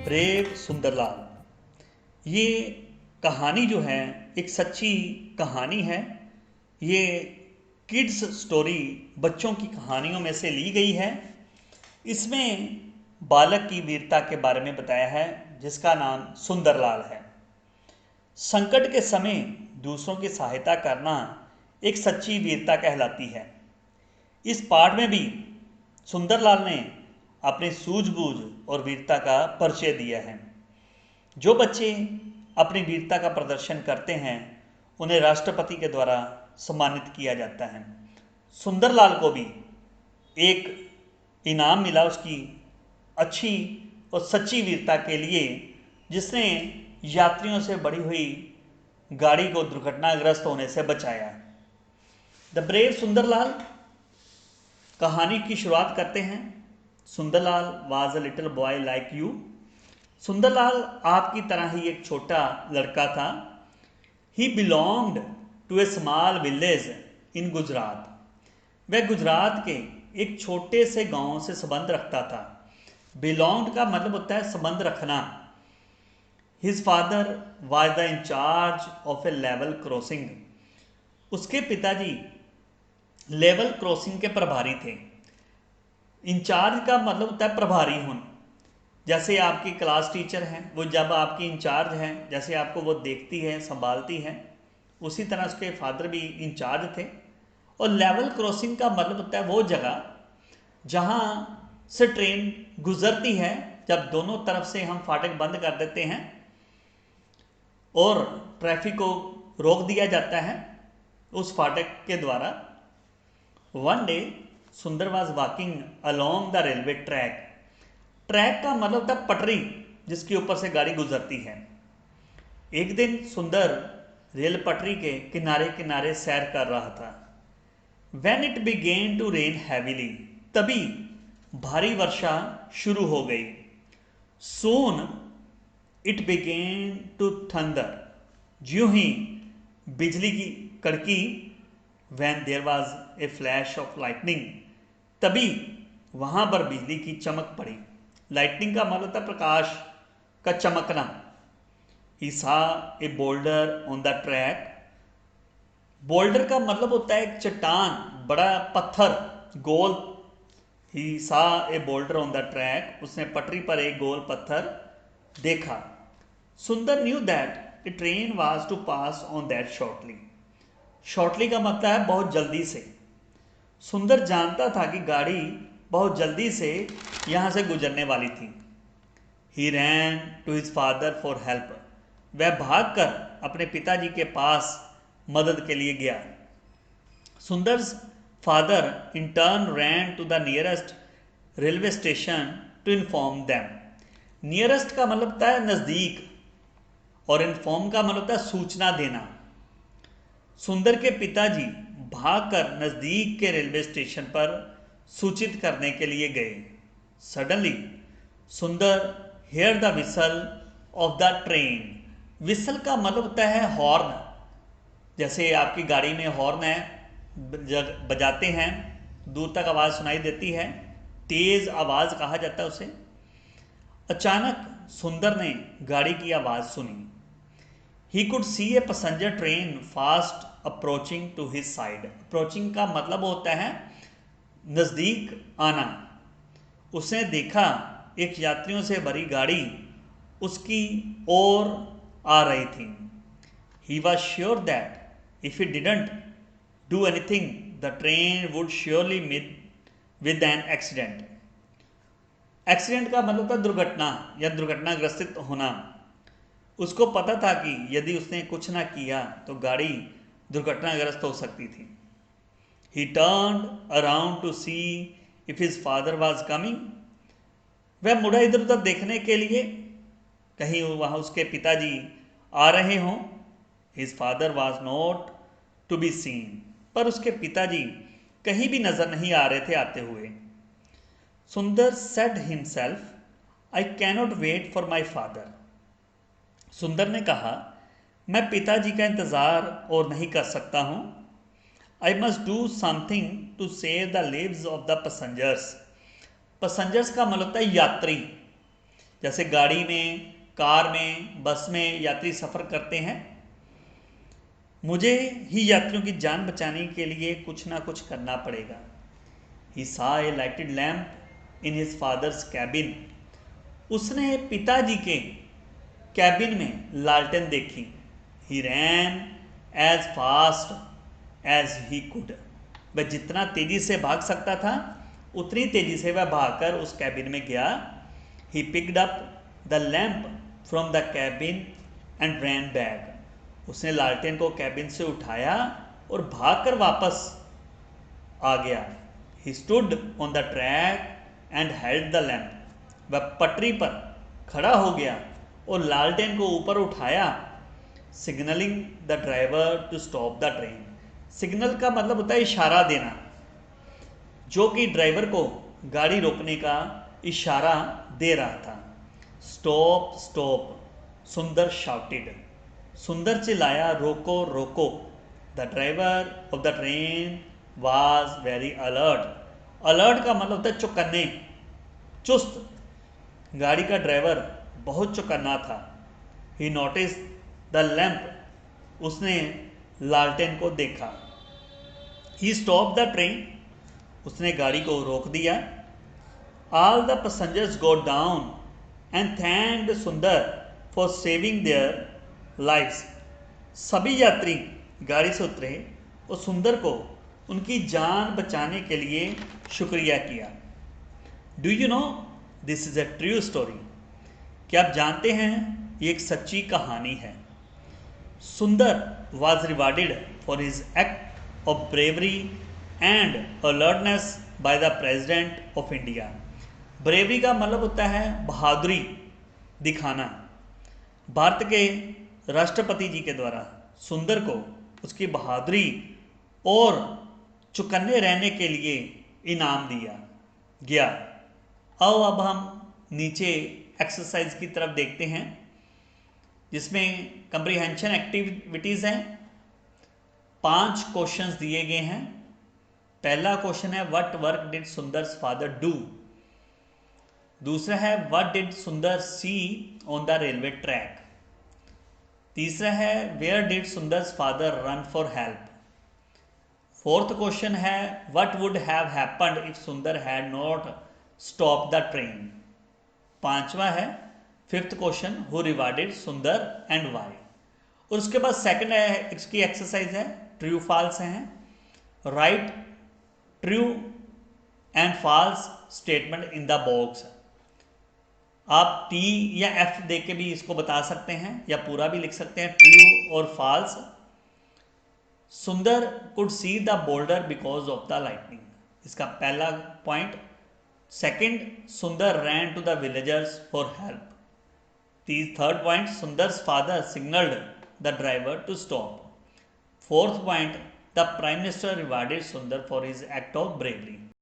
Brave Sundarlal. ये कहानी जो है एक सच्ची कहानी है। ये किड्स स्टोरी बच्चों की कहानियों में से ली गई है। इसमें बालक की वीरता के बारे में बताया है जिसका नाम सुंदरलाल है। संकट के समय दूसरों की सहायता करना एक सच्ची वीरता कहलाती है। इस पाठ में भी सुंदरलाल ने अपनी सूझबूझ और वीरता का परिचय दिया है। जो बच्चे अपनी वीरता का प्रदर्शन करते हैं उन्हें राष्ट्रपति के द्वारा सम्मानित किया जाता है। सुंदरलाल को भी एक इनाम मिला उसकी अच्छी और सच्ची वीरता के लिए, जिसने यात्रियों से बढ़ी हुई गाड़ी को दुर्घटनाग्रस्त होने से बचाया। द ब्रेव सुंदरलाल कहानी की शुरुआत करते हैं। Sundarlal was a little boy like you. Sundarlal आपकी तरह ही एक छोटा लड़का था। He belonged to a small village in Gujarat. वह गुजरात के एक छोटे से गांव से संबंध रखता था। बिलोंग्ड का मतलब होता है संबंध रखना। His father was the incharge of a level crossing. उसके पिताजी लेवल क्रॉसिंग के प्रभारी थे। इंचार्ज का मतलब होता है प्रभारी होना। जैसे आपकी क्लास टीचर हैं, वो जब आपकी इंचार्ज हैं, जैसे आपको वो देखती है संभालती है, उसी तरह उसके फादर भी इंचार्ज थे। और लेवल क्रॉसिंग का मतलब होता है वो जगह जहाँ से ट्रेन गुजरती है। जब दोनों तरफ से हम फाटक बंद कर देते हैं और ट्रैफिक को रोक दिया जाता है उस फाटक के द्वारा। वन डे सुंदर was walking along the railway track. Track का मतलब होता है पटरी जिसके ऊपर से गाड़ी गुजरती है। एक दिन सुंदर रेल पटरी के किनारे किनारे सैर कर रहा था। When it began to rain heavily, तभी भारी वर्षा शुरू हो गई। Soon it began to thunder, ज्यों ही बिजली की कड़की। When there was a flash of lightning, तभी वहां पर बिजली की चमक पड़ी। लाइटनिंग का मतलब होता है प्रकाश का चमकना। He saw a boulder on the track. Boulder का मतलब होता है एक चट्टान, बड़ा पत्थर, गोल। He saw a boulder on the track. उसने पटरी पर एक गोल पत्थर देखा। Sunder knew that a train was to pass on that shortly. Shortly का मतलब है बहुत जल्दी से। सुंदर जानता था कि गाड़ी बहुत जल्दी से यहाँ से गुजरने वाली थी। He ran to his father for help. वह भागकर अपने पिताजी के पास मदद के लिए गया। Sundar's father in turn ran to the nearest railway station to inform them. Nearest का मतलब होता है नज़दीक और इन्फॉर्म का मतलब होता है सूचना देना। सुंदर के पिताजी भागकर नज़दीक के रेलवे स्टेशन पर सूचित करने के लिए गए। Suddenly Sunder heard the whistle of the train. Whistle का मतलब होता है हॉर्न। जैसे आपकी गाड़ी में हॉर्न है, बजाते हैं, दूर तक आवाज़ सुनाई देती है, तेज़ आवाज़ कहा जाता है उसे। अचानक सुंदर ने गाड़ी की आवाज़ सुनी। He could see a passenger train fast approaching to his side. Approaching का मतलब होता है नज़दीक आना। उसने देखा एक यात्रियों से भरी गाड़ी उसकी ओर आ रही थी। He was sure that if he didn't do anything the train would surely meet with an accident. Accident का मतलब था दुर्घटना या दुर्घटनाग्रस्त होना। उसको पता था कि यदि उसने कुछ ना किया तो गाड़ी दुर्घटनाग्रस्त हो सकती थी। ही turned around two see if his father was coming. वह मुड़ा इधर उधर देखने के लिए, कहीं वहाँ उसके पिताजी आ रहे हों। His father was not to be seen. पर उसके पिताजी कहीं भी नजर नहीं आ रहे थे आते हुए। Sundar said himself I cannot wait for my father. Sundar ने कहा मैं पिताजी का इंतज़ार और नहीं कर सकता हूँ। I must do something to save the lives of the passengers. Passengers का मतलब होता है यात्री। जैसे गाड़ी में, कार में, बस में यात्री सफ़र करते हैं। मुझे ही यात्रियों की जान बचाने के लिए कुछ ना कुछ करना पड़ेगा। ही saw a lighted lamp in his father's cabin. उसने पिताजी के कैबिन में लालटेन देखी। He ran as fast as he could. वह जितना तेजी से भाग सकता था उतनी तेजी से वह भागकर उस कैबिन में गया। He picked up the lamp from the cabin and ran back. उसने लालटेन को कैबिन से उठाया और भागकर वापस आ गया। He stood on the track and held the lamp. वह पटरी पर खड़ा हो गया और लालटेन को ऊपर उठाया। Signaling the driver to stop the train. Signal का मतलब होता है इशारा देना, जो कि ड्राइवर को गाड़ी रोकने का इशारा दे रहा था। स्टॉप स्टॉप, सुंदर शाउटेड। सुंदर चिल्लाया, रोको रोको। The driver of the train was very alert. Alert का मतलब होता है चौकन्ने, चुस्त। गाड़ी का ड्राइवर बहुत चौकन्ना था। ही नोटिस द लैम्प, उसने लालटेन को देखा। ही स्टॉप द ट्रेन, उसने गाड़ी को रोक दिया। All the passengers go down and thanked सुंदर फॉर सेविंग देयर लाइव्स। सभी यात्री गाड़ी से उतरे और सुंदर को उनकी जान बचाने के लिए शुक्रिया किया। Do you know this is a true story. क्या आप जानते हैं ये एक सच्ची कहानी है। सुंदर was rewarded for his act of bravery and alertness by the president of India. bravery का मतलब होता है बहादुरी दिखाना। भारत के राष्ट्रपति जी के द्वारा सुंदर को उसकी बहादुरी और चौकन्ने रहने के लिए इनाम दिया गया। आओ अब हम नीचे एक्सरसाइज की तरफ देखते हैं, जिसमें कंप्रीहेंशन एक्टिविटीज़ हैं। 5 क्वेश्चंस दिए गए हैं। पहला क्वेश्चन है what work did Sundar's father do. दूसरा है what did Sundar see on the railway track. तीसरा है where did Sundar's father run for help. Fourth question है what would have happened if Sundar had not stop the train. पांचवा है fifth question who rewarded Sundar and why. और उसके बाद second है इसकी एक्सरसाइज है ट्रू फॉल्स हैं। Right true and false statement in the box. आप टी या एफ दे के भी इसको बता सकते हैं या पूरा भी लिख सकते हैं, ट्रू और false. Sundar could see the boulder because of the lightning, इसका पहला point. Second, Sundar ran to the villagers for help. Third point, Sundar's father signalled the driver to stop. Fourth point, the Prime Minister rewarded Sundar for his act of bravery.